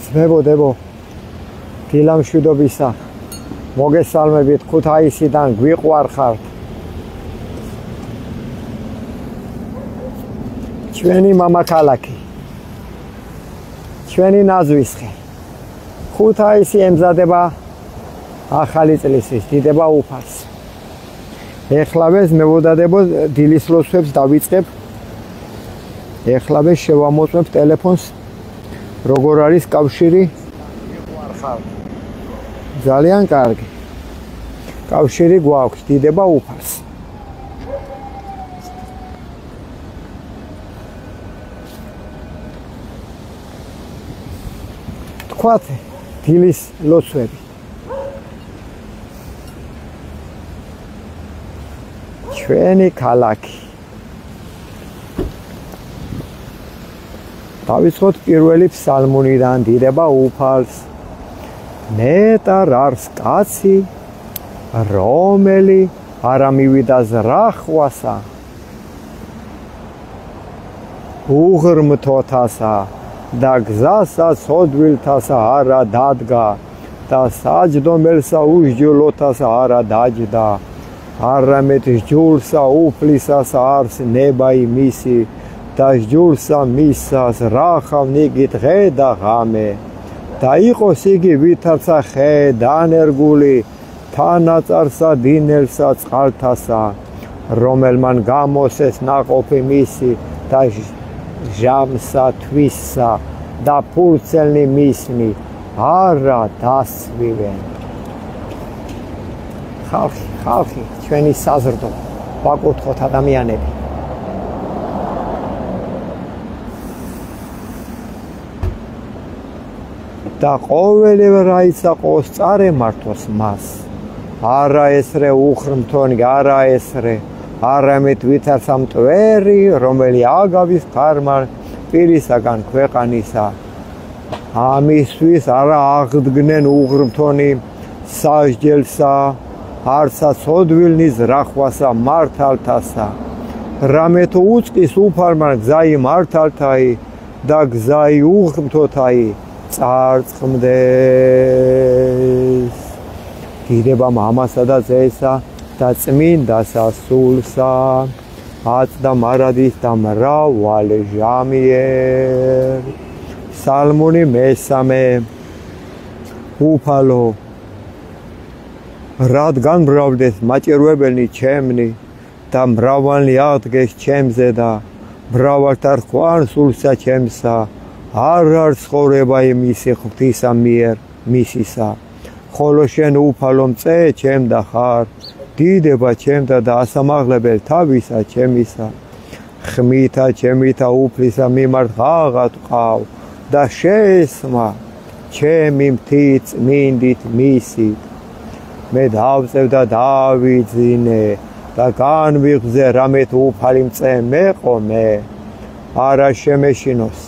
ძმებო, დილამშვიდობისა, მოგესალმებით ქუთაისიდან გვიყვარხართ. ჩვენი მამაქალაქი, ჩვენი ნაძვისხე, ქუთაისი ემზადება ახალი წლისთვის, დიდება უფალს. ეხლავე მევოდადებო დილის ლოცვებს დავიწყებ. ეხლავე შევამოწმებ ტელეფონს, როგორ არის კავშირი. ძალიან კარგი. კავშირი გვაქვს, დიდება უფალს. თქვათ დილის ლოცვები. ჩვენი ქალაქი. დავიწყოთ პირველი ფსალმუნიდან, დიდება უფალს. ნეტარ არს კაცი, რომელი არ ამივიდა ზრახვასა, უღრმთოთასა და გზასა ცოდვილთასა არა დადგა და საჯდომელსა უსჯულოთასა არა დაჯდა. არამედ სჯულსა უფლისას არს ნება იმისი და სჯულსა მისას რახავნიგი დღე და ღამე და იყოს იგი ვითარცა ხე დანერგული თანაწარსა დინელსა წყალთასა, რომელმან გამოსეს ნაყოფი მისი და ჟამსა თვისა და ფურცელნი მისნი არა დასვივენ. ხალხი, ჩვენი საზრდო, ვაკურთხოთ ადამიანები. და ყოველივე რაიცა ყოს წარემართოს მას. არა ესრე უხრმთონი, არა ესრე, არამედ ვითარცა მტვერი, რომელი აგავის ხარმა პირისაგან ქვეყანისა. ამისთვის არა აღდგნენ უღრმთონი სასჯელსა, არცა ცოდვილნი ზრახვასა მართალთასა. რამე თუ უწყის უფალმა გზაი მართალთაი და გზაი უღრმთოთაი წარწყმდეს. დიდება მამასა და ძესა და წმინდასა სულსა, აწდა მარადის და მრავალ ჟამიერ. ფსალმუნი მესამე. უფალო, რადგან მრავლდეს მაჭირვებელნი ჩემნი და მრავალნი აღდგეს ჩემზე და მრავალთა რხვან სულსა ჩემსა, არ არის ცხოვრება იმისი ღვთისა მიერ მისისა. ხოლო შენ უფალო მწე ჩემდა ხარ, დიდება ჩემდა და ასამაღლებელ თავისა ჩემისა. ხმითა ჩემითა უფლისა მიმართ ღაღად ვყავ და შეესმა ჩემი მთით წმინდით მისით. მე დავწევ და დავიძინე და განვიღზე, რამე თუ უფალი მწე მეყო მე, არა შემეშინოს.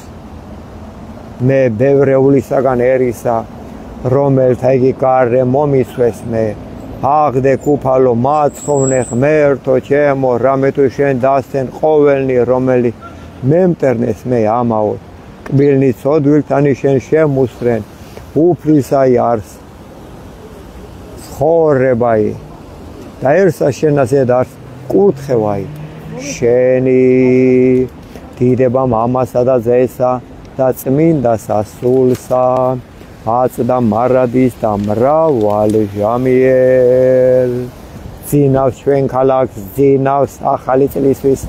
მე ბევრეულისაგან ერისა, რომელთა იგი გარე მომიცვეს მე. აღდე უფალო მაცხოვნე ღმერთო ჩემო, რამე თუ შენ დასცენ ყოველნი, რომელი მემტერნეს მე ამაოდ. კბილნი ცოდვილთანი შენ შემუსრენ, უფლისაი არს ცხოვრებაი და ერსა შენასედ არს კურთხევაი. შენი დიდება მამასა და ძესა და წმინდასა სულსა, აწდა მარადის და მრავალ ჟამიერ. ძინავს ჩვენ ქალაქს, ძინავს ახალი წლისთვის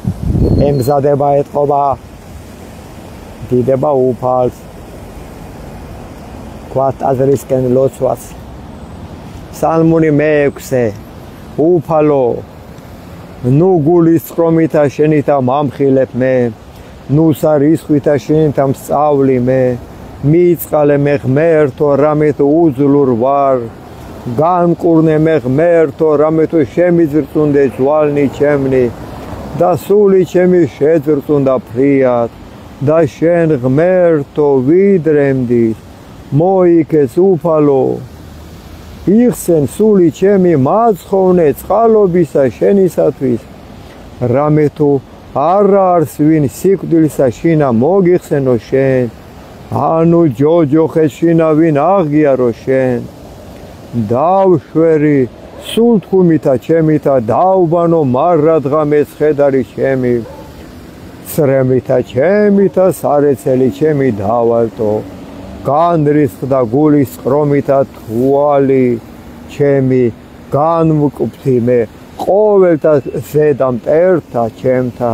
ემზადება ეთყობა. დიდება უფალს, ქვათ აზრისკენ ლოცვას. ფსალმუნი მეექვსე. უფალო, ნუ გულის წრომითა შენითა მამხილებ მე, ნუ სარისხვითა შენითა მსწავლი მე. მიწყალე მე ღმერთო, რამე თუ უძლურ ვარ, განკურნე მე ღმერთო, რამე თუ შემიძრწუნდე ძვალნი ჩემნი და სული ჩემი შეძრწუნდა ფრიად. და შენ ღმერთო ვიდრემდის, მოიქეს უფალო, იხსენ სული ჩემი მაცხოვნე წყალობისა შენისათვის. რამე თუ არ არის ვინ სიკვდილსა შინა მოგიხსენო შენ ანუ ჯოჯოხეშინა ვინ აღიარო შენ დავშვერი სულ თქუმითა ჩემითა დავბანო მარა დღამეს ხედარი ჩემი სრემითა ჩემითა სარეცელი ჩემი დავალტო განრისხდა გულის ყრომითა თვალი ჩემი განმკუფთი მე ყოველთა ზედა მტერთა ჩემთა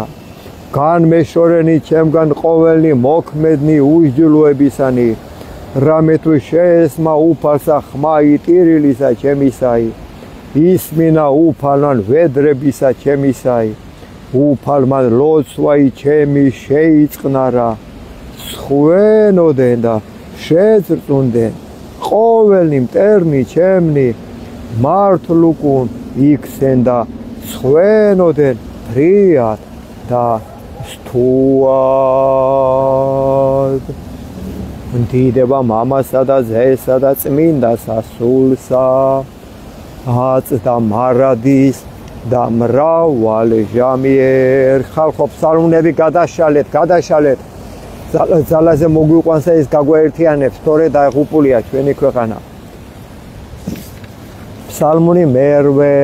განმეშორენი ჩემგან ყოველნი მოქმედნი უსჯულოებისანი რამე თუ შეესმა უფალსა ხმა იტირილისა ჩემისაი ისმინა უფალმან ვედრებისა ჩემისაი უფალმან ლოცვაი ჩემი შეიწყნარა სხვენოდენ და შეწრწუნდნენ ყოველნი მტერნი ჩემნი მართლუკუნ იქცენ და სხვენოდენ ფრიად და სტუად დიდება მამასა და ძესა და წმინდასა სულსა აწდა მარადის და მრავალ ჟამიერ ხალხო ფსალმუნები გადაშალეთ ძალაზე მოგვიყვანსა ის გაგვაერთიანებს თორე დაღუპულია ჩვენი ქვეყანა ფსალმუნი მერვე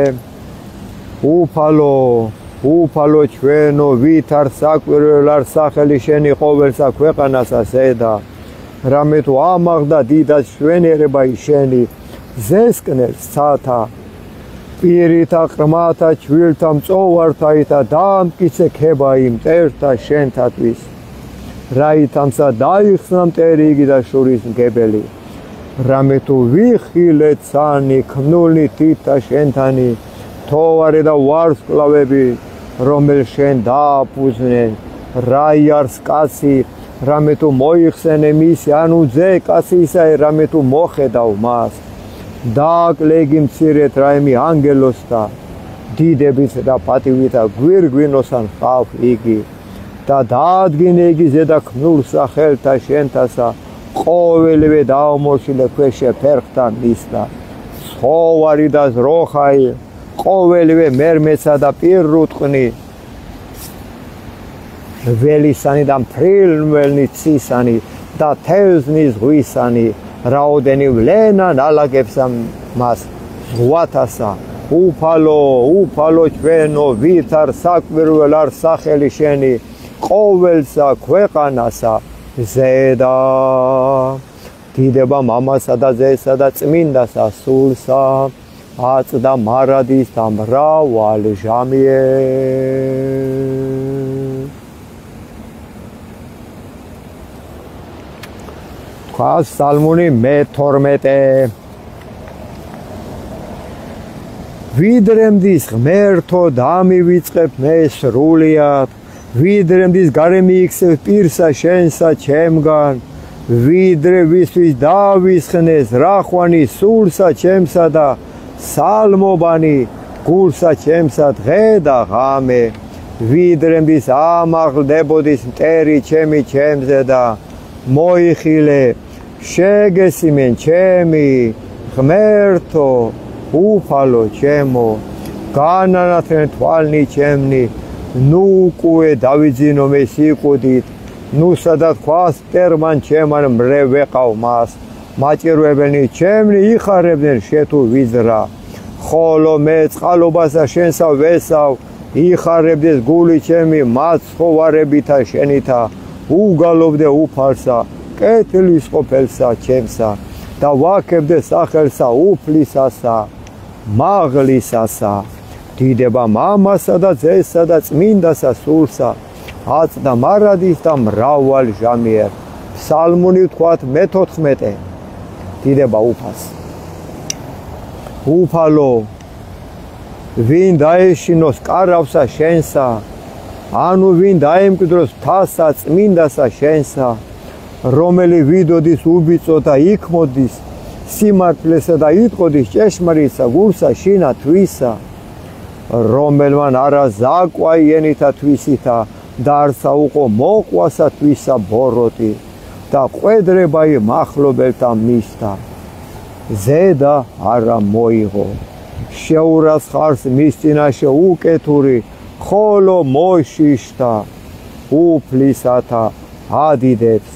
უფალო ჩვენო ვით არ საკვირველ არ სახელი შენი ყოველსა ქვეყანასა ზედა რამე თუ ამაღდა დიდად შვენიერება შენი ზესკნელს ცათა პირითა ყრმათა ჩვილთა მწოვართაითა დაამტკიცე ქება იმ მტერთა შენთათვის რაითამსა დაიხსნა მტერი იგი და შურის მგებელი რამე თუ ვიხილე ცანი ქმნული თითა შენთანი თოვარე და ვარსკვლავები რომელ შენ დააფუძნენ რაიარს კაცი რამე თუ მოიხსენე მისი ანუ ძე კაცისაი რამე თუ მოხედავ მას დააკლეგი მცირეთ რაიმი ანგელოსთა დიდებით და პატივითა გვირგვინოსან ხავ იგი და დაადგინე იგი ზედა ქმნულ სახელთა შენთასა ყოველივე დაამორჩილე ქვეშე ფერხთა მისთა ცხოვარი და ზროხაი ყოველივე მერმეცა და პირუტყნი ველისანი და მფრინველნი ცისანი და თევზნი ზღვისანი რაოდენი ვლენა ნალაგებსა მას ზღვათასა უფალო ჩვენო ვით არ საკვირველ არ სახელი შენი ყოველსა ქვეყანასა ზედა დიდება მამასა და ძესა და წმინდასა სულსა აწდა მარადის და მრავალ ჟამიერ თქვა ფსალმუნი მე-12 ვიდრემდის ღმერთო დამივიწყებ მე სრულიად ვიდრემდის გარე მიიქცევ პირსა შენსა ჩემგან ვიდრე ვისთვის დავისხნეს რახვანი სულსა ჩემსა და სალმობანი გულსა ჩემსა დღე და ღამე ვიდრემდის ამაღლდებოდის მტერი ჩემი ჩემზე და მოიხილე შეგესიმენ ჩემი ღმერთო უფალო ჩემო განანათლენ თვალნი ჩემნი ნუ უკუე დავიძინო მე სიკვდით ნუ სადაც ქვას მტერმან ჩემან მრე ვეყავ მას მაჭირვებელნი ჩემნი იხარებდნენ შეთუ ვიზრა ხოლო მე წყალობასა შენსა ვესავ იხარებდეს გული ჩემი მაცხოვარებითა შენითა უგალობდე უფალსა კეთილის ყოფილსა ჩემსა და ვაქებდე სახელსა უფლისასა მაღლისასა დიდება მამასა და ძესა და წმინდასა სულსა აწდა მარადის და მრავალ ჟამიერ ფსალმუნი ვთქვათ მე-14 დიდება უფალს უფალო ვინ დაეშინოს კარავსა შენსა ანუ ვინ დაემკვიდროს მთასა წმინდასა შენსა რომელი ვიდოდის უბიწო და იქმოდის სიმართლესა და იტყოდის ჭეშმარიტსა გულსა შინა თვისა რომელმან არა ზაკვა იენითა თვისითა და არცა უყო მოყვასა თვისა ბოროტი და ყვედრებაი მახლობელთა მისთა ზედა არა მოიღო შეურას ხარს მის წინაშე უკეთური ხოლო მოშიშთა უფლისათა ადიდებს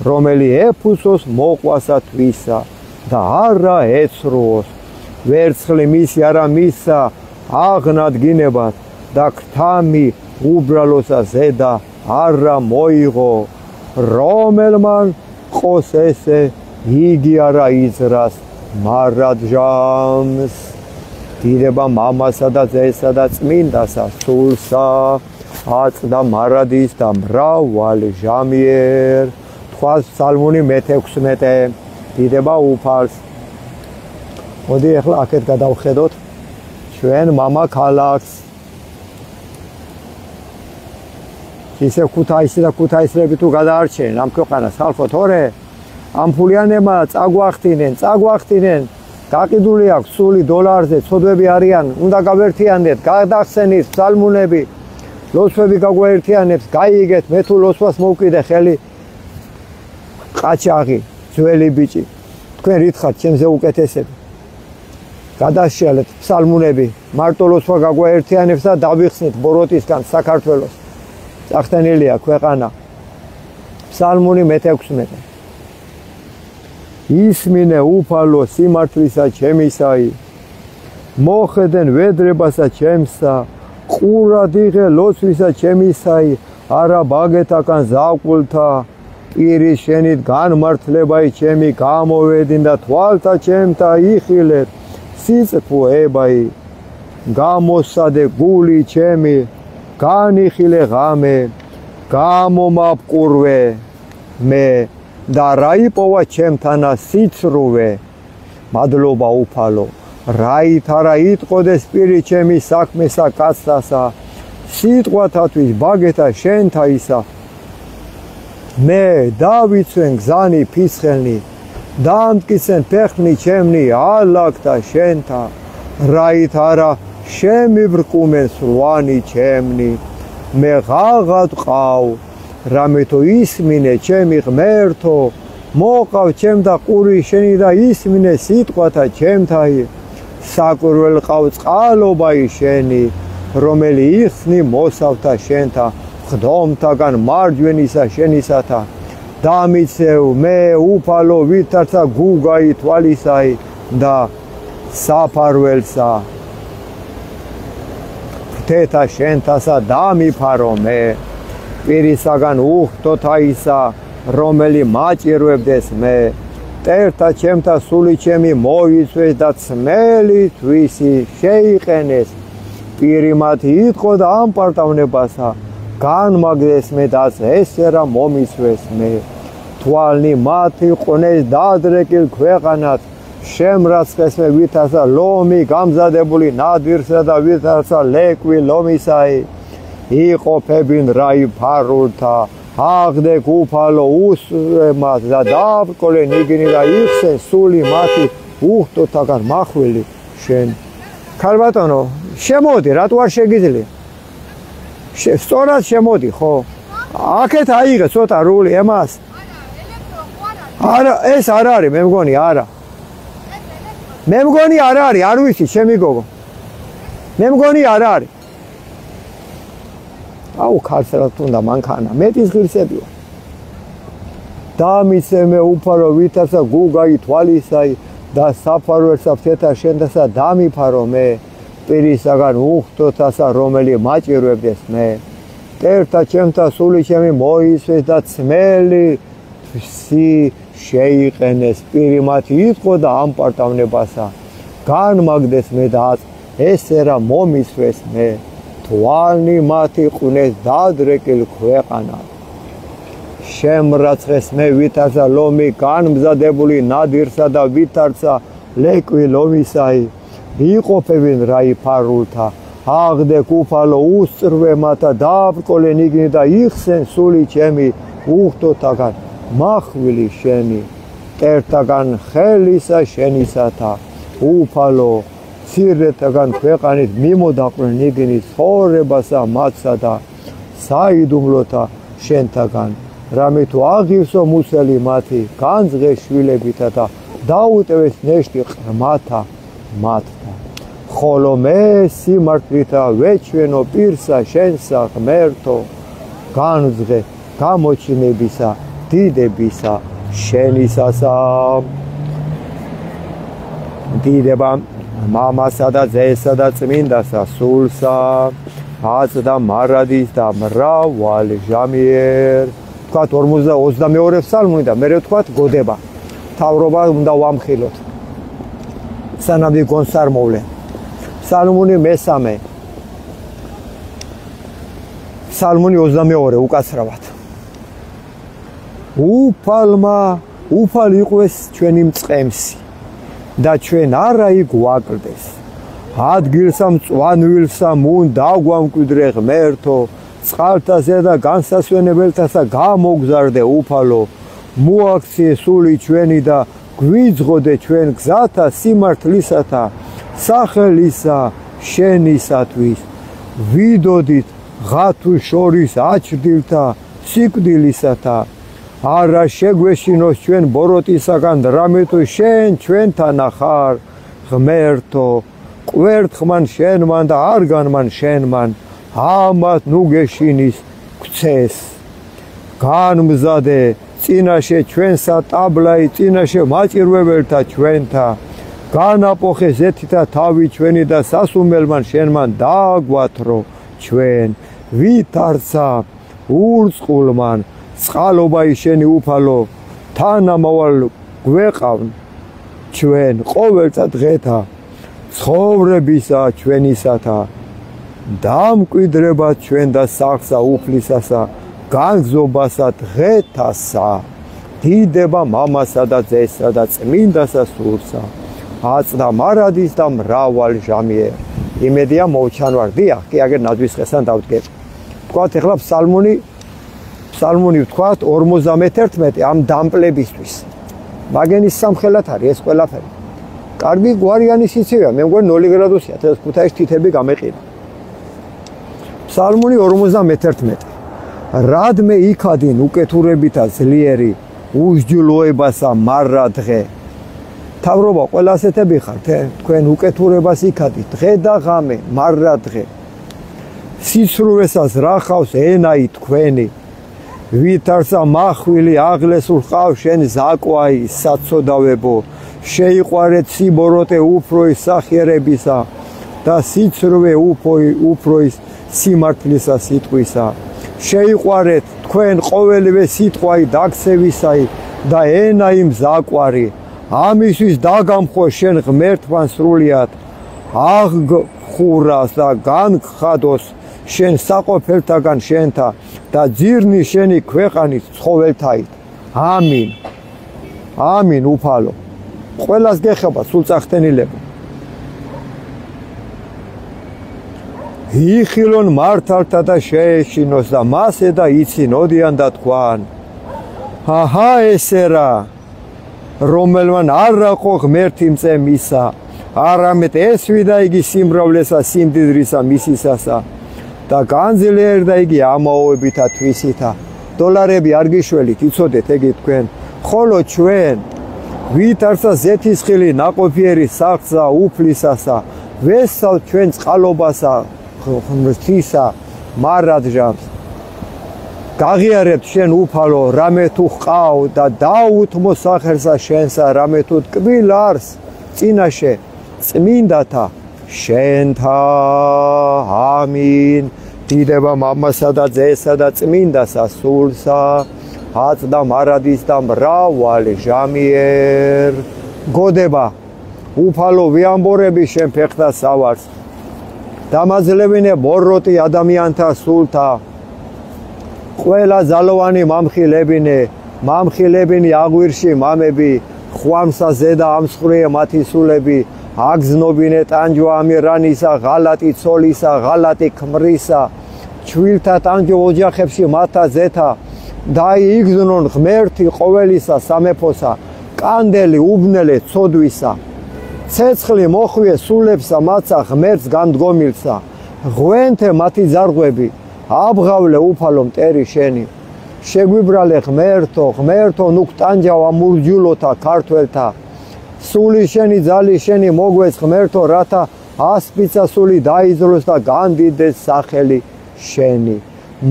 რომელი ეფუსოს მოყვასა თვისა და არა ეცრუოს. ვერცხლი მისი არა მისსა აღნადგინებად და ქრთამი უბრალოსა ზედა არა მოიღო. რომელმან ყოს ესე იგი არა იძრას მარადჟამს. დიდება მამასა და ძესა და წმინდასა სულსა აწდა მარადის და მრავალი ჟამიერ. თქვას ფსალმუნი მე-16 დიდება უფალს. მოდი ახლა აქეთ გადავხედოთ ჩვენ მამა ქალაქს. ისე ქუთაისი და ქუთაისლები თუ გადაარჩენენ ამ ქვეყანას ხალხო თორე ამ ფულიანებმა წაგვახტინენ გაყიდული აქვს სული დოლარზე ცოდვები არიან უნდა გავერთიანდეთ გადახსენით ფსალმუნები ლოცვები გაგვაერთიანებს გაიგეთ მე თუ ლოცვას მოვკიდე ხელი ყაჩაღი ძველი ბიჭი თქვენ რით ხართ ჩემზე უკეთესები გადაშალეთ ფსალმუნები მარტო ლოცვა გაგვაერთიანებს და დავიხსნით ბოროტისგან საქართველოს წახტენილია ქვეყანა ფსალმუნი მე-16 ისმინე უფალო სიმართლისა ჩემისაი მოხედენ ვედრებასა ჩემსა ყურად იღე ლოცვისა ჩემისაი არა ბაგეთაკან ზაყულთა პირის შენით განმართლებაი ჩემი გამოვედინ და თვალთა ჩემთა იხილეთ სიწფუებაი გამოსადე გული ჩემი განიხილე ღამე გამომაპყურვე მე და რაიპოვა ჩემთანა სიცრუვე მადლობა უფალო რაით არა იტყოდეს პირი ჩემი საქმესა კაცთასა სიტყვათათვის ბაგეთა შენთაისა მე დავიცვენ გზანი ფისხელნი დამტკიცენ ფეხნი ჩემნი ალაგთა შენთა რაით არა შემიბრკუმენ სლვანი ჩემნი მე ღაღად ყავ რამე თუ ისმინე ჩემი ღმერთო მოყავ ჩემ და ყური შენი და ისმინე სიტყვათა ჩემთაი საკვირველ ყავ წყალობაი შენი რომელი იხსნი მოსავთა შენთა ხდომთაგან მარჯვენისა შენისათა დამიცევ მე უფალო ვითარცა გუგაი თვალისაი და საფარველსა თეთა შენთასა დამიფარო მე პირისაგან უხდოთაისა რომელი მაჭირვებდეს მე მტერთა ჩემთა სული ჩემი მოიცვეს და წმელი თვისი შეიყენეს პირი მათი იტყო და ამპარტავნებასა განმაგდეს მე და ესერა მომიცვეს მე თვალნი მათი ყვნეს დადრეკილ ქვეყანად შემრაცხეს მე ვითარცა ლომი გამზადებული ნადირსა და ვითარცა ლეკვი ლომისაი იყოფებინ რაიფარულთა აღდეკ უფალო უსვემად და დავკოლენ იგინი და იხსენ სული მათი უხდოთაგან მახვილი შენ ქალბატონო შემოდი რატო არ შეგიძლია სწორად შემოდი ხო აქეთ აიღე ცოტა რული ემას არა ეს არ არის მე მგონი არა მე მგონი არ არის არ ვიცი ჩემი გოგო მე მგონი არ არის აუ ქარცელად უნდა მანქანა მეტის ღირსებია დამიცე მე უფალო ვითარცა გუგაი თვალისაი და საფარველსა თეთა შენთასა დამიფარო მე პირისაგან უხდოთასა რომელი მაჭირვებდეს მე მტერთა ჩემთა სული ჩემი მოიცვეს და წმელი თვისი შეიყენეს პირი მათი იტყო და ამპარტავნებასა განმაგდეს მე და ესერა მომიცვეს მე თვალნი მათი ყვნეს დადრეკილ ქვეყანად შემრაცხეს მე ვითარცა ლომი განმზადებული ნადირსა და ვითარცა ლეკვი ლომისაი იყოფებინ რაიფარულთა აღდეკ უფალო უსწრვემათა დააბრკოლენ იგნი და იხსენ სული ჩემი უხდოთაგან მახვილი შენი მტერთაგან ხელისა შენისათა უფალო ცირეთაგან ქვეყანით მიმოდაყრენ იგნი ცხოვრებასა მათსა და საიდუმლოთა შენთაგან რამე თუ აღივსო მუსელი მათი განძღეს შვილებითა და დაუტევეს ნეშტი ყრმათა მათთა ხოლო მე სიმართლითა ვეჩვენო პირსა შენსა ღმერთო განძღე გამოჩინებისა დიდებისა შენისასა. დიდება მამასა და ძესა და წმინდასა სულსა, აწდა მარადის და მრავალი ჟამიერ. თქვათ 22 ფსალმუნი და მე ვთქვათ გოდება. თავრობა უნდა ვამხილოთ. სანამ ვიგონს არ მოვლე. ფსალმუნი მესამე. ფსალმუნი 22 უკაცრავად. უფალ იყვეს ჩვენი მწყემსი და ჩვენ არა იგვაკლდეს. ადგილსა მწვანვილსა მუნ დაგვამკვიდრე ღმერთო, წყალთა ზედა განსასვენებელთასა გამოგზარდე უფალო, მოაქციე სული ჩვენი და გვიძღოდე ჩვენ გზათა სიმართლისათა, სახელისა შენისათვის. ვიდოდით ღათუ შორის აჩრდილთა სიკვდილისათა, არა შეგვეშინოს ჩვენ ბოროტისაგან რამე თუ შენ ჩვენთან ახარ ღმერთო, კვერთხმან შენმან და არ განმან შენმან, ამათ ნუ გეშინის გვცეს. განმზადე წინაშე ჩვენსა ტაბლაი, წინაშე მაჭირვებელთა ჩვენთა, განაპოხე ზეთითა თავი ჩვენი და სასუმელმან შენმან დააგვათრო ჩვენ. ვითარცა ურწყულმან წყალობა შენი უფალო, თანამავალ გვეყავ ჩვენ ყოველთა დღეთა ცხოვრებისა ჩვენისათა. დამკვიდრება ჩვენ და სახსა უფლისასა, განგზობასა დღეთასა. დიდება მამასა და ძესა და წმინდასა სულსა, აწდა მარადის და მრავალი ჟამიერ. იმედია მოვჩანვარ. დიახ, კი აგერ ნაძვის დღესთან დავდგებ. თქვათ ეხლა ფსალმუნი ვთქვათ 51 ამ დამპლებისთვის. მაგენის სამხელად არის ეს ყველაფერი. კარგი გვარიანი სიცივეა, მე მგონი 0 გრადუსია, 15 თითები გამეყინა. ფსალმუნი 51. რადმე იქადინ უკეთურებითა ძლიერი უსჯულოებასა მარა დღე. თავრობა ყველა ასეთები ხართ, თქვენ უკეთურებას იქადით დღე და ღამე, მარა დღე. სიცრუესას რახავს ენაი თქვენი, ვითარცა მახვილი აღლესულ ყავ შენ ზაკვაი საცოდავებო, შეიყვარეთ სიბოროტე უფროის სახიერებისა და სიცრუე უფროის სიმართლისა სიტყვისა. შეიყვარეთ თქვენ ყოველივე სიტყვაი დაქცევისაი და ენაი მზაკვარი, ამისთვის დაგამხო შენ ღმერთთან სრულიად, აღხურას და განგხადოს შენ საყოფელთაგან შენთა და ძირნი შენი ქვეყანით ცხოველთაით. ამინ. ამინ უფალო. ყველას გეხება სულწახტენილებო. იხილონ მართალთა და შეეშინოს და მასე და იცინოდიან და თქვან, აჰა ესე რა, რომელმან არ აყო ღმერთი მწემისა, არამედ ესვიდა იგი სიმრავლესა სიმდიდრისა მისისასა და განძლიერდა იგი ამაოებითა თვისითა. დოლარები არ გიშველით, იცოდეთ ეგ თქვენ, ხოლო ჩვენ ვითარცა ზეთისხილი ნაყოფიერი სახსა უფლისასა, ვესწავთ ჩვენ წყალობასა ღმრთისა მარადჟამს. გაღიარებთ შენ უფალო, რამე თუ ჰყავ და დაუთმო სახელსა შენსა, რამე თუ ტკბილ არს წინაშე წმინდათა შენთა. ამინ. დიდება მამასა და ძესა და წმინდასა სულსა, აწდა მარადის და მრავალი ჟამიერ. გოდება უფალო ვიამბორები შენ ფეხთა სავარს, დამაძლევინე ბოროტი ადამიანთა სულთა. ყველა ძალოვანი მამხილებინი აღვირში მამები, ხვამსა ზედა ამსხვრიე მათი სულები, აგზნობინე ტანჯვა ამირანისა, ღალატი ცოლისა, ღალატი ქმრისა, ჩვილთა ტანჯვა ოჯახებში მათა ზეთა, დაიგზნონ ღმერთი ყოველისა სამეფოსა, კანდელი უბნელე ცოდვისა. ცეცხლი მოხვიე სულებსა მაცა ღმერთს განდგომილსა, ღვენთე მათი ზარღვები, აბღავლე უფალო მტერი შენი. შეგვიბრალე ღმერთო ნუ გტანჯავა მურჯულოთა ქართველთა. სული შენი ძალი შენი მოგვეც ღმერთო, რათა ასპიცა სული დაიძროს და განდიდეს სახელი შენი.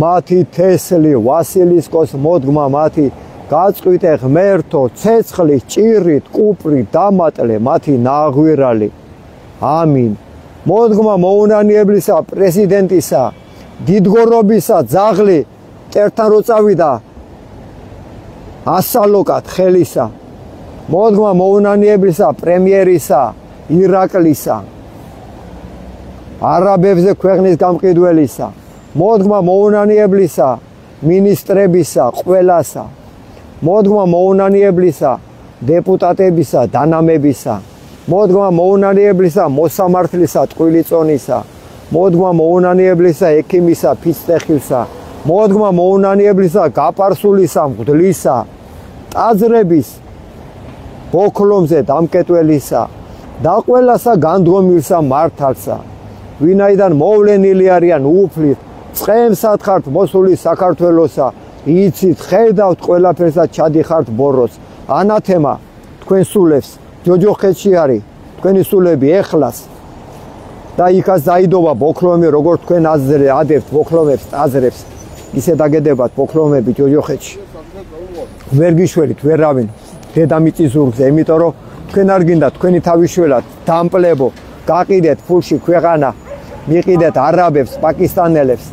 მათი თესლი ვასილისკოს მოდგმა მათი გაწყვიტე ღმერთო ცეცხლის ჭირით კუპრით დამატლე მათი ნაღვირალი ამინ მოდგმა მოუნანიებლისა პრეზიდენტისა დიდგორობისა ძაღლი მტერთან რო წავიდა ასალოკად ხელისა მოდგმა მოუნანიებლისა პრემიერისა ირაკლისა არაბებზე ქვეყნის გამყიდველისა მოდგმა მოუნანიებლისა მინისტრებისა ყველასა მოდგმა მოუნანიებლისა დეპუტატებისა დანამებისა მოდგმა მოუნანიებლისა მოსამართლისა ტყუილიწონისა მოდგმა მოუნანიებლისა ექიმისა ფიცტეხილსა მოდგმა მოუნანიებლისა გაპარსულისა მღვდლისა ტაძრების ბოქლომზე დამკეტველისა და ყველასა განდგომილსა მართალსა ვინაიდან მოვლენილი არიან უფლით წყემსად ხართ მოსული საქართველოსა იცით ხედავთ ყველაფერს და ჩადიხართ ბოროს ანათემა თქვენ სულებს ჯოჯოხეთში არის თქვენი სულები ეხლას და იქაც დაიდობა ბოქლომი როგორც თქვენ ადებთ ბოქლომებს ტაძრებს ისე დაგედებათ ბოქლომები ჯოჯოხეთში ვერ გიშველით ვერავინ დედამიწის ზურგზე იმიტომ რომ თქვენ არ გინდა თქვენი თავისშველად დამპლებო გაყიდეთ ფულში ქვეყანა მიყიდეთ არაბებს პაკისტანელებს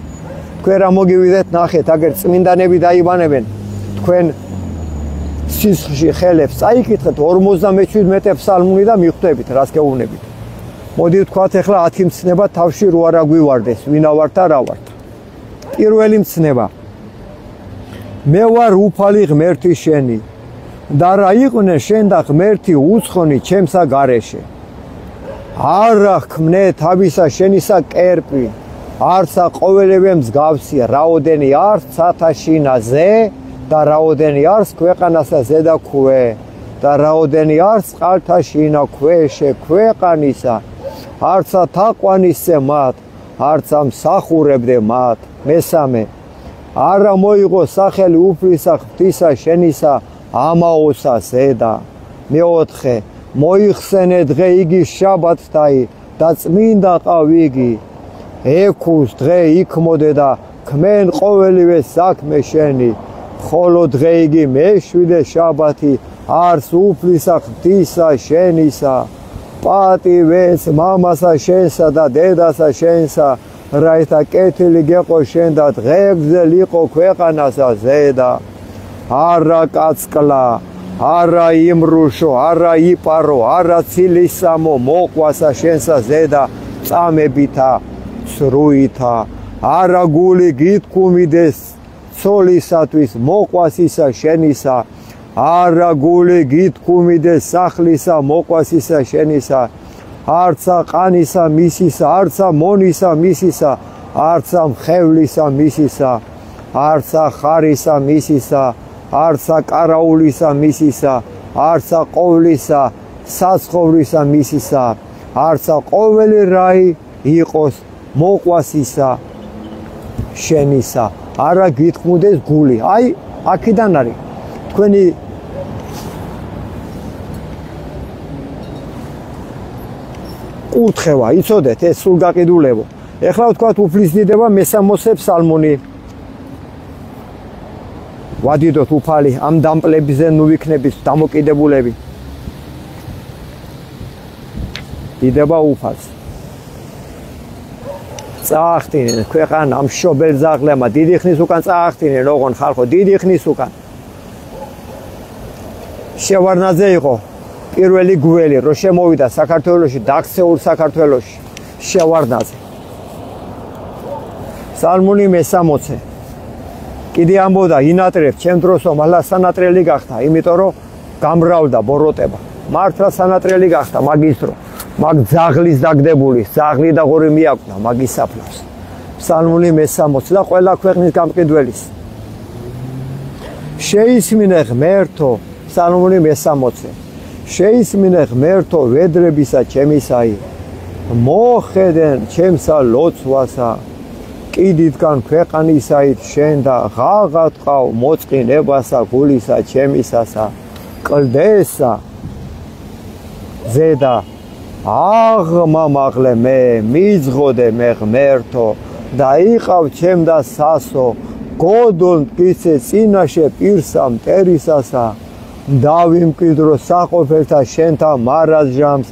თქვენ რა მოგივიდეთ ნახეთ აგერ წმინდანები დაიბანებენ თქვენ სისხლში ხელებს წაიკითხეთ 57 ფსალმუნი და მიხვდებით რას გეუბნებით მოდი ვთქვათ ახლა 10 მცნება თავში რო არა გვივარდეს ვინა ვართ და რა ვართ პირველი მცნება მე ვარ უფალი ღმერთი შენი და რა იყვნენ შენ და ღმერთი უცხონი ჩემსა გარეშე არა ხმნე თავისა შენისა კერპი არცა ყოველივე მსგავსია რაოდენი არს ცათაშინაზე და რაოდენი არს ქვეყანასა ზედა ქვე და რაოდენი არს წყალთაშინა ქვეშე ქვეყანისა არცა თაყვანისზე მათ არცა მსახურებდე მათ მესამე არა მოიღო სახელი უფლისა ღვთისა შენისა ამაოსა ზედა მეოთხე მოიხსენე დღე იგი შაბათთაი და წმინდა ყავიგი ექუს დღე იქმოდე და ქმენ ყოველივე საქმე შენი ხოლო დღე იგი მეშვიდე შაბათი არს უფლისა ღვთისა შენისა პატივეს მამასა შენსა და დედასა შენსა რაითა კეთილი გეყო შენ და დღე გრძელიყო ქვეყანასა ზედა არა კაცკლა არა იმრუშო არა იპარო არა ცილისამო მოყვასა შენსა ზედა წამებითა სრუითა არა გული გითქმიდეს ცოლისათვის მოყვასისა შენისა არა გული გითქმიდეს სახლისა მოყვასისა შენისა არცა ყანისა მისისა არცა მონისა მისისა არცა მხევლისა მისისა არცა ხარისა მისისა არცა კარაულისა მისისა არცა ყოვლისა საცხოვრისა მისისა არცა ყოველი რაი იყოს მოყვასისა შენისა არა გითქმუდეს გული აი აქედან არის თქვენი კურთხევა იცოდეთ ეს სულ გაყიდულებო ეხლა ვთქვათ უფლის დიდება მე-60 ფსალმუნი ვადიდოთ უფალი ამ დამპლებებზე ნუ ვიქნებით დამოკიდებულები დიდება უფალს წაახტინენ ქვეყანა ამ შობელ ძაღლემა დიდი ხნის უკან წაახტინენ ოღონ ხალხო დიდი ხნის უკან შევარნაძე იყო პირველი გველი რო შემოვიდა საქართველოში დაქცეულ საქართველოში შევარნაძე სალმუნი მე-60 კიდე ამბობდა ინატრებ ჩემ დროსო მალა სანატრელი გახდა იმიტომ რომ გამრავლდა ბოროტება მართლა სანატრელი გახდა მაგის დრო მაგ ძაღლის დაგდებული ძაღლი და ღორი მიაკვდა მაგის საფლავს სალმუნი მე-60 და ყველა ქვეყნის გამყიდველის შეისმინე ღმერთო სალმუნი მე-60 შეისმინე ღმერთო ვედრებისა ჩემისაი მოხედენ ჩემსა ლოცვასა კიდითგან ქვეყანისაით შენ და ღაღატყავ მოწყინებასა გულისა ჩემისასა კლდესა ზედა აღმამაღლე მე მიძღოდე მე ღმერთო და იყავ ჩემ და სასო გოდონ მტკიცე წინაშე პირსა მტერისასა დავიმკვიდრო საყოფელთა შენთა მარადჟამს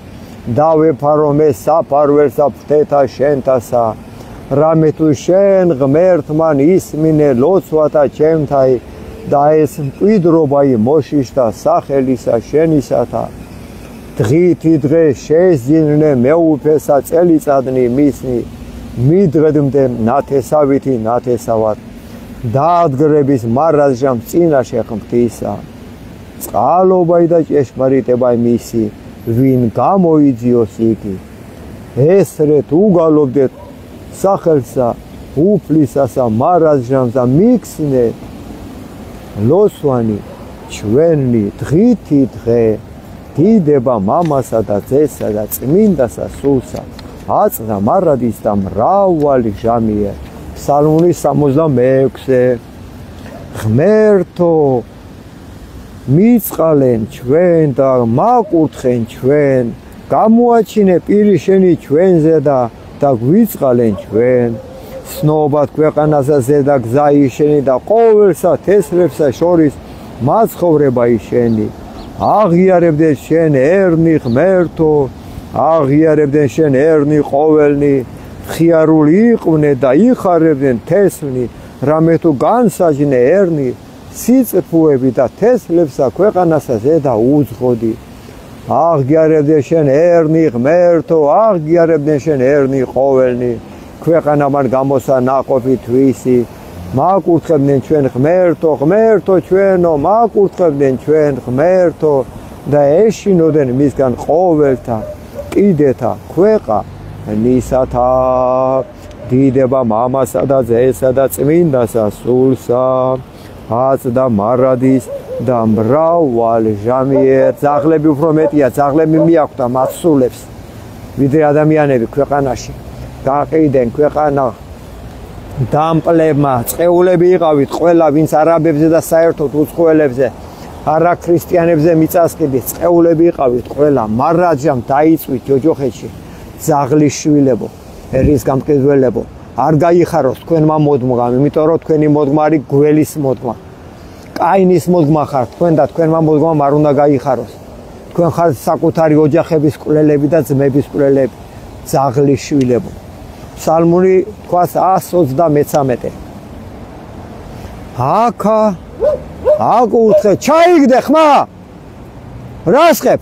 დავეფარო მე საფარველსა ფრთეთა შენთასა რამე თუ შენ ღმერთმან ისმინე ლოცვათა ჩემთაი და ეს მკვიდრობა იმოშიშთა სახელისა შენისათა დღითი დღე შეძინე მეუფესა წელიწადნი მისნი მიდღედმდე ნათესავითი ნათესავად დაადგრების მარადჟამს წინაშე ღმრთისა წყალობაი და ჭეშმარიტებაი მისი ვინ გამოიძიოს იგი ესრეთ უგალობდეთ სახელსა უფლისასა მარადჟამს და მიქსნე ლოცვანი ჩვენი დღითი დღე დიდება მამასა და ძესა და წმინდასა სულსა აწდა მარადის და მრავალი ჟამია ფსალმური 66 ღმერთო მიწყალენ ჩვენ და მაკურთხენ ჩვენ გამოაჩინე პირი შენი ჩვენზე და გვიწყალენ ჩვენ სნობად ქვეყანასა ზედა გზა იშენი და ყოველსა თესლებსა შორის მაცხოვრება იშენი აღიარებდენ შენ ერნი ღმერთო აღიარებდენ შენ ერნი ყოველნი ხიარული იყვნენ და იხარებდნენ თესლნი რამე თუ განსაჯნე ერნი სიწფუები და თესლებსა ქვეყანასა ზედა უძღოდი აღიარებდენ შენ ერნი ღმერთო აღიარებდენ შენ ერნი ყოველნი ქვეყანამან გამოსა ნაყოფი თვისი მაკურთხებდნენ ჩვენ ღმერთო ღმერთო ჩვენო მაკურთხებდნენ ჩვენ ღმერთო და ეშინოდნენ მისგან ყოველთა კიდეთა ქვეყანისათა დიდება მამასა და ძესა და წმინდასა სულსა აწდა მარადის და მრავალ ჟამიერ ძაღლები უფრო მეტია ძაღლები მიახვდა მათ სულებს ვიდრე ადამიანები ქვეყანაში გაყიდენ ქვეყანა დამპლებმა წეულები იყავით ყველა ვინც არაბებზე და საერთოდ უცხოელებზე არა ქრისტიანებზე მიწასყიდით წეულები იყავით ყველა მარადჟამ დაიწვით ჯოჯოხეთში ძაღლის შვილებო ერის გამყიდველებო არ გაიხაროს თქვენმა მოდგმამ იმიტომ რომ თქვენი მოდგმა არის გველის მოდგმა კაინის მოდგმა ხართ თქვენ და თქვენმა მოდგმამ არ უნდა გაიხაროს თქვენ ხართ საკუთარი ოჯახების კვლელები და ძმების კვლელები ძაღლის შვილებო ფსალმური თქვას 133 აკა აკურთხე ჩაიგდე ხმა რას ხებ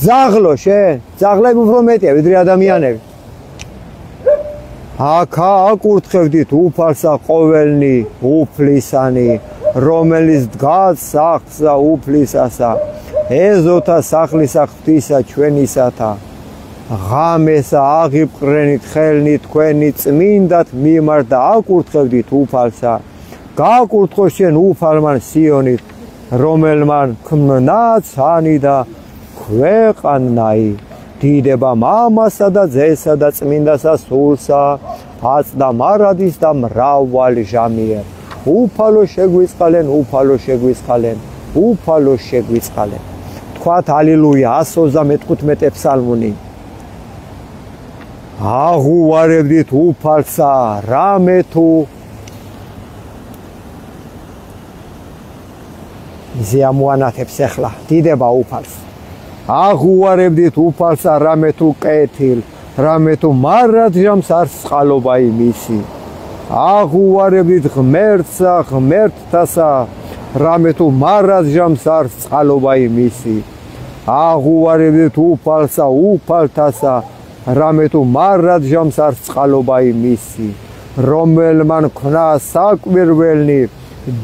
ძაღლო შენ ძაღლები უფრო მეტია ვიდრე ადამიანები აკა აკურთხევდით უფალსა ყოველნი უფლისანი რომელიც დგას სახლსა უფლისასა ეზოთა სახლისა ღვთისა ჩვენისათა ღამესა აღიპყრენით ხელნი თქვენი წმინდათ მიმართ და აკურთხევდით უფალსა გააკურთხოს შენ უფალმან სიონით რომელმან ქმნაცანი და ქვეყანნაი დიდება მამასა და ძესა და წმინდასა სულსა აწდა მარადის და მრავალი ჟამიერ უფალო შეგვიწყალენ უფალო შეგვიწყალენ უფალო შეგვიწყალენ თქვათ ალილუია 135 ფსალმუნი აღუვარებდით უფალსა რამე თუ ზე ამუანათებს ახლა დიდება უფალს აღუვარებდით უფალსა რამე თუ კეთილ რამე თუ მარადჟამს არ წყალობა იმისი აღუვარებდით ღმერთსა ღმერთთასა რამე თუ მარადჟამს არ წყალობა იმისი აღუვარებდით უფალსა უფალთასა რამე თუ მარადჟამს არ წყალობა იმისი რომელმან ქნა საკვირველნი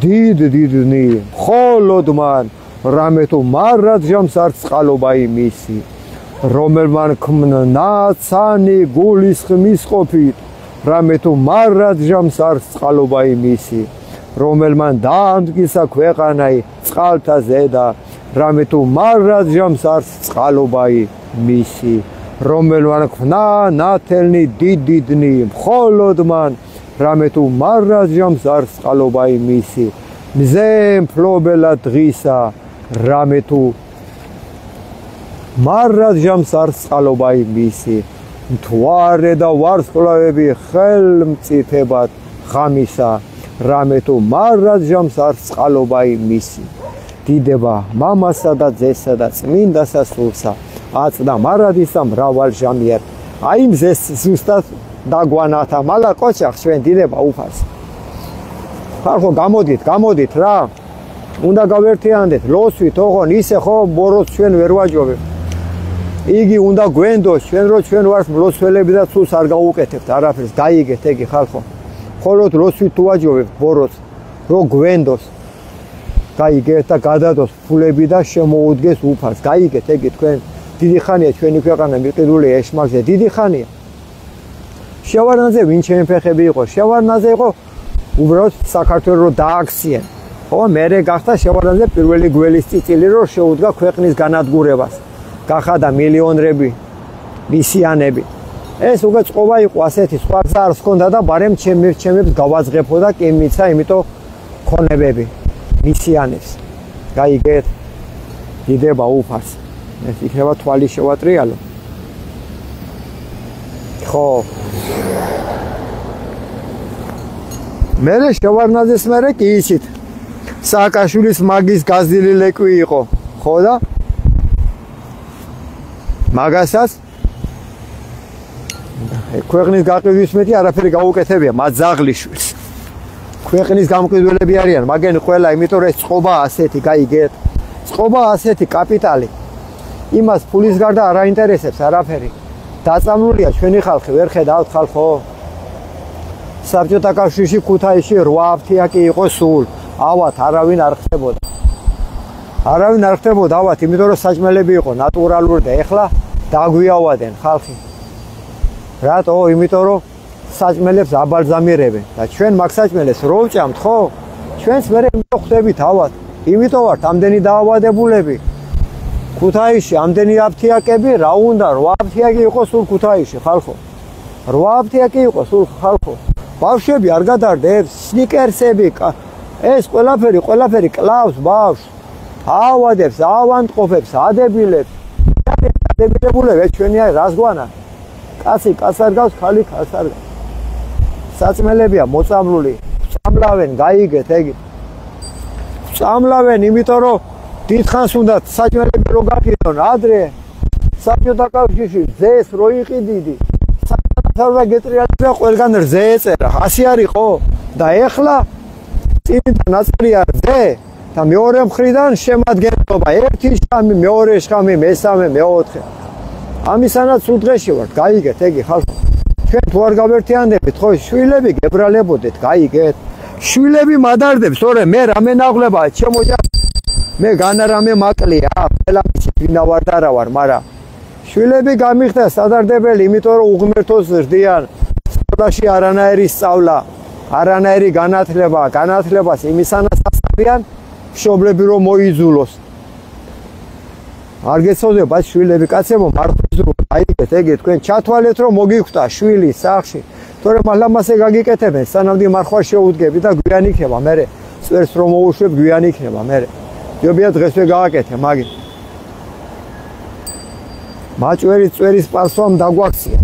დიდდიდნი მხოლოდ მან რამე თუ მარადჟამს არ წყალობა იმისი რომელმან ქმნაცანი გულის ხმის ყოფით რამე თუ მარადჟამს არ წყალობა იმისი რომელმან დაამტკიცა ქვეყანაი წყალთა ზედა რამე თუ მარადჟამს არ წყალობა იმისი რომელმან ქნა ნათელნი დიდდიდნი მხოლოდ მან რამე თუ მარადჟამს არ წყალობა იმისი მზე მფლობელა დღისა რამე თუ მარადჟამს არ წყალობა იმისი მთვარე და ვარსკვლავები ხელმწიფებად ღამისა რამე თუ მარადჟამს არ წყალობა იმისი დიდება მამასა და ძესა და წმინდასა სულსა აწდა მარადისა მრავალ ჟამიერ აი მზეს ზუსტად დაგვანათა მალა კოჩახ ჩვენ დიდება უფალს ხალხო გამოდით რა უნდა გავერთიანდეთ ლოსვით ოღონ ისე ხო ბოროტს ჩვენ ვერ ვაჯობებ იგი უნდა გვენდოს ჩვენ რო ჩვენ ვართ ლოსველები და ცუს არ გაუკეთებთ არაფერს გაიგეთ ეგი ხალხო ხოლოდ ლოსვით თუ ვაჯობებთ ბოროტს რო გვენდოს გაიგეთ და გადადოს ფულები და შემოუდგეს უფალს გაიგეთ ეგი თქვენ დიდი ხანია ჩვენი ქვეყანა მიყიდული ეშმაკზე დიდი ხანია შევარნაძე ვინ ჩემი ფეხები იყო შევარნაძე იყო უბრალოდ საქართველოს რო დააქციენ ხო მერე გახდა შევარნაძე პირველი გველის წიწილი რო შეუდგა ქვეყნის განადგურებას გახადა მილიონრები მისიანები ეს უკვე წყობა იყო ასეთი სხვა გზა არ ჰქონდა და ბარემ ჩემებს გავაძღებოდა კი მიცა იმიტომ ქონებები მისიანებს გაიგეთ დიდება უფალს ეს იქნება თვალი შევატრიალო ხო მერე შევარნაძეს მერე კი იცით სააკაშვილის მაგის გაზილი ლეკვი იყო ხო და მაგასაც ქვეყნის გაყიდვის მეტი არაფერი გაუკეთებია მათ ზაღლიშვილს ქვეყნის გამყიდველები არიან მაგენ ყველა იმიტომ რომ ეს წყობა ასეთი გაიგეთ წყობა ასეთი კაპიტალი იმას ფულის გარდა არ აინტერესებს არაფერი დაწამლულია ჩვენი ხალხი ვერ ხედავთ ხალხო საბჭოთა კავშირში ქუთაისში 8 აფთიაკი იყო სულ ავათ არავინ არ ხდებოდა ავათ იმიტომ რომ საჭმელები იყო ნატურალური და ეხლა დაგვიავადენ ხალხი რატო იმიტომ რომ საჭმელებს აბალზამირებენ და ჩვენ მაგ საჭმელებს რო ვჭამთ ხო ჩვენს მერე ხვდებით ავად იმიტომ ვართ ამდენი დაავადებულები ქუთაისში ამდენი აფთიაკები რა უნდა 8 აფთიაკი იყო სულ ქუთაისში ხალხო 8 აფთიაკი იყო სულ ხალხო ბავშვები არ გადარდებს სნიკერსები ეს ყველაფერი კლავს ბავშვს აავადებს აავანტყოფებს ადებილებს ადებილებულებს ჩვენი აი რას გვანა კაცი კაცს არ გავს ხალი ხალს არ გავს საწმელებია მოწამლული წამლავენ გაიგეთ ეგი წამლავენ იმიტომ რომ დიდხანს უნდა საჭმელები რო გაქიდონ ადრე საბჭოთა კავშირში ზეს რო იყიდიდი საჭმელთა გეტრიალია ყველგან რძე ეწერა ასე არისო და ეხლა წინიდან ნაწილია რძე და მეორე მხრიდან შემადგენლობა ერთი შამი მეორე შამი მესამე მეოთხე ამისანაც სულ დღეში ვართ გაიგეთ ეგი ხალხო ჩვენ თუ არ გავერთიანდებით ხო შვილები გებრალებოდეთ გაიგეთ შვილები მადარდებს ორე მე რამე ნაღლება ჩემოჯა მე განარამე მაკლია ფელამისი ვინა ვარ და რა ვარ მაგრამ შვილები გამიხდა სადარდებელი იმიტომ რომ უღმერთოს ზრდიან სკოლაში არანაირი სწავლა არანაირი განათლებას იმისანაც ასწავლიან მშობლები რომ მოიძულოს არ გეცოდება შვილები კაცებო მართლაც აიგეთ ეგეთ თქვენ ჩათვალეთ რომ მოგიხვდა შვილი სახში თორემ ალამასე გაგიკეთებენ სანამდე მარხვა შეუდგები და გვიანი იქნება მერე წვერს რომ მოუშვებ გვიანი იქნება მერე ჯობია დღესვე გააკეთე მაგი მაჭვერი წვერის პასუამ დაგვაქცია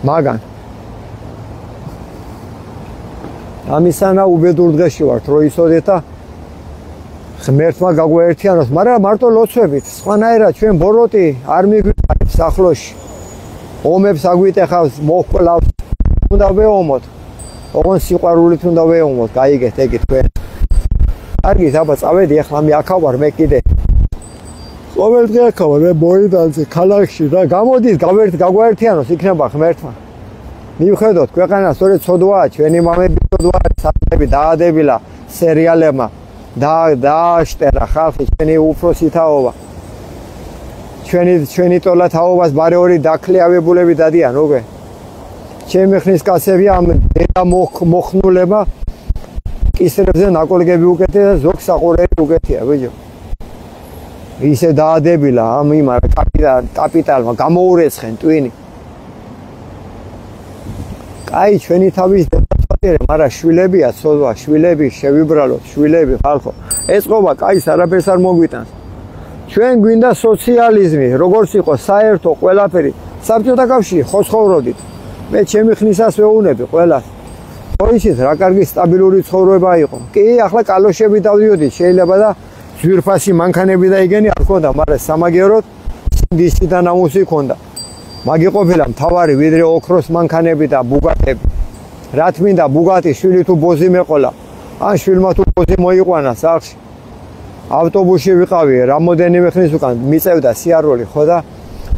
მაგან ამისანა უბედურ დღეში ვართ რო ისოდეთ და ღმერთმა გაგვაერთიანოს, მაგრამ მარტო ლოცვებით, სხვანაირად ჩვენ ბოროტი არ მიგვიყარებს ახლოში. ომებს აგვიტეხავს, მოჰყოლავს, უნდა ვეომოთ. ოღონ სიყვარულით უნდა ვეომოთ, გაიგეთ ეგ თქვენ. კარგი, აბა წავედი, ახლა მე აქა ვარ, მე კიდე. ყოველდღე აქა ვარ, მე მოიდანზე, ქალაქში და გამოდით, გაგვაერთიანოს იქნება ღმერთმა. მივხედოთ, ქვეყანა სწორედ ცოდვაა, ჩვენი მამები ცოდვაა, საქმეები დაადებილა სერიალებმა. დააშტერა ხალხი ჩვენი უფროსი თაობა ჩვენი ტოლა თაობას ბარეორი დაქლიავებულები დადიან უკვე ჩემი ხნის კაცები ამ დედა მოხნულება კისერებზე ნაკოლგები უკეთე და ზოგ საყურელი უკეთია ბიჭო ისე დაადებილა ამ იმარ კაპიტალმა გამოურეცხენ ტვინი კაი ჩვენი თავის მაგრამ შვილებია ცოდვა, შვილები შევიბრალოთ, შვილები ხალხო. ეწყობა კაის არაფერს არ მოგვიტანს. ჩვენ გვინდა სოციალიზმი, როგორც იყო საერთო ყველაფერი. საბჭოთა კავშირი ხო ცხოვრობდით. მე ჩემი ხნისას ვეუბნები ყველას. ხო იცით რა კარგი სტაბილური ცხოვრება იყო. კი, ახლა კალოშები დავდიოდი, შეიძლება და ძვირფასი მანქანები და იგენი არ ქონდა, მაგრამ სამაგიეროდ სინდისი და ნამუსი ქონდა. მაგი ყოფილა მთავარი ვიდრე ოქროს მანქანები და ბუგატები. რა თმინდა ბუგატი შვილი თუ ბოზი მეყოლა, ან შვილმა თუ ბოზი მოიყვანა სახლში. ავტობუსში ვიყავი, რამოდენიმე ხნის უკან მიწევდა სიარული, ხო და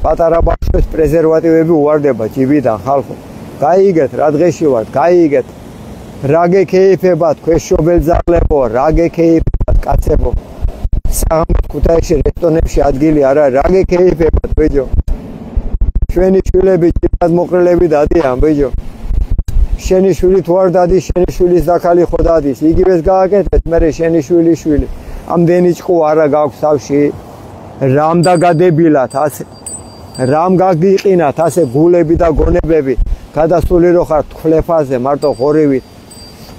პატარა ბავშვებს პრეზერვატივები უვარდება ჯიბიდან ხალხო. გაიგეთ რა დღეში ვართ, გაიგეთ. რა გეკეიფებათ ქვეშობელ ძაღლებო, რა გეკეიფებათ კაცებო. საღამოს ქუთაისში რესტორნებში ადგილი არა, რა გეკეიფებათ ბიჭო. ჩვენი შვილები ჭირად მოყრილები დადიან ბიჭო. შენი შვილი თუ არ დადის, შენი შვილის დაქალი ხო დადის, იგივეს გააკეთეთ, მერე შენი შვილი. ამდენი ჭკუ არა გაქვს თავში. რამ დაგადებილათ ასე. რამ გაგიყინათ ასე გულები და გონებები. გადასული რო ხართ ხლეფაზე მარტო ღორივით.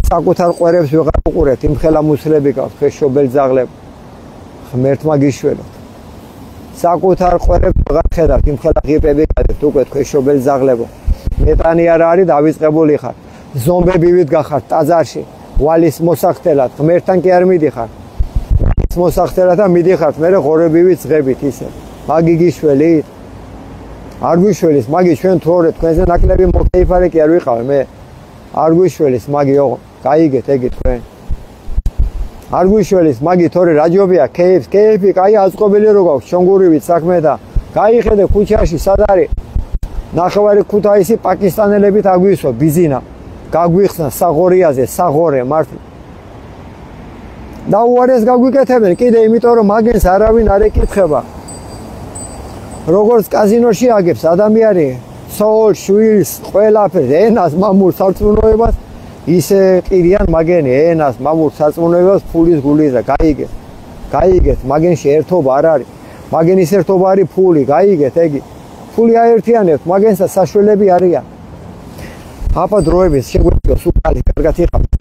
საკუთარ ყვერებს ვეღარ უყურებთ, იმხელა მუსლები გაქვთ, ქვეშობელ ძაღლებ. ღმერთმა გიშველოთ. საკუთარ ყვერებს ვეღარ ხედავთ, იმხელა ღიპები გადებთ, უკვე ქვეშობელ ძაღლებო. მეტანი არ არის დავიწყებული ხარ. ზომბები ვით გახართ ტაძარში, ვალის მოსახდელად, ღმერთთან კი არ მიდიხარ. ვალის მოსახდელად და მიდიხართ, მერე ღორები ვით ზღებით ისე. მაგი გიშველით? არ გვიშველის, მაგი ჩვენ თორე თქვენზე ნაკლები მოკეიფარე კი არ ვიყავ მე. არ გვიშველის, მაგი ოღო, გაიგეთ ეგ თქვენ. არ გვიშველის, მაგი თორე რა ჯობია, კეიფი, კაი აწყობილი რო გაქვს, ჩონგურივით საქმე და გაიხედე ქუჩაში სად არის? ნახევარი ქუთაისი პაკისტანელებით აგვისვა ბიზინა. გაგვიხსნა საღორიაზე, საღორე მართლა. და უარეს გაგვიკეთებენ, კიდე იმიტომ რომ მაგენს არავინ არ ეკითხება. როგორც კაზინოში აგებს ადამიანი ცოლ, შვილს, ყველაფერს, ენას, მამულს, სარწმუნოებას, ისე ყირიან მაგენი ენას, მამულს, სარწმუნოებას, ფულის გულიზა, გაიგეთ. გაიგეთ, მაგენში ერთობა არ არის. მაგენის ერთობა არის ფული, გაიგეთ ეგი. ფული აერთიანებთ, მაგენსა საშველები არიან. აპა დროების შეგვეციოს უკალი, კარგად იყავთ.